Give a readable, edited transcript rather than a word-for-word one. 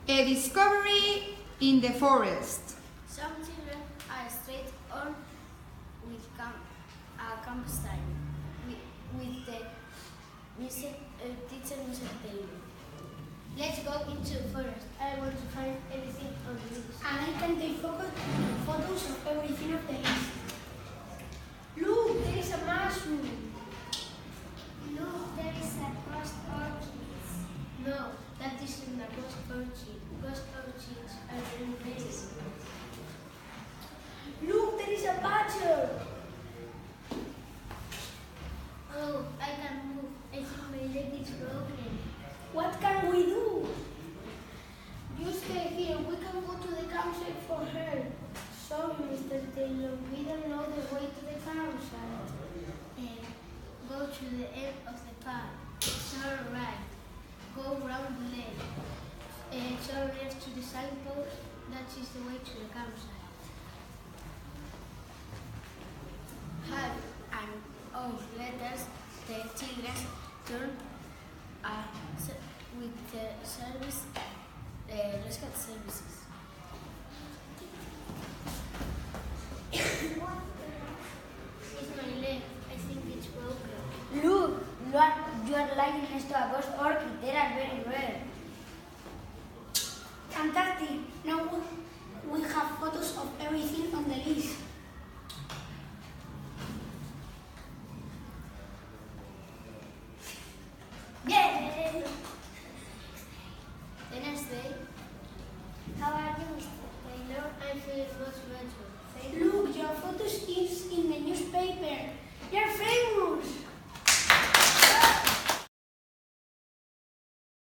A discovery in the forest. Some children are straight on with campus time with the teacher music table. Let's go into the forest. I want to find everything on the list. And I can take photos of everything of the list. Look, there is a mushroom. Look, there is a ghost orchid. No, that isn't a ghost orchid. Ghost orchids are very pretty. Look, there is a badger. Oh, I can move. I think my leg is broken. What can we do? You stay here. We can go to the campsite for her. Sorry, Mr. Taylor. We don't know the way to the campsite. Go to the end of the path. Turn right. Go round the lake. Turn left to the signpost. That is the way to the campsite. Have an oath. Let us, the children, turn with the service, rescue services. It's my leg. I think it's broken. Look, you are lying next to a ghost orchid. They are very rare. Fantastic. Now we have photos of everything on the list. Yay! The next day. How are you, Mr. Taylor? I'm feeling much better.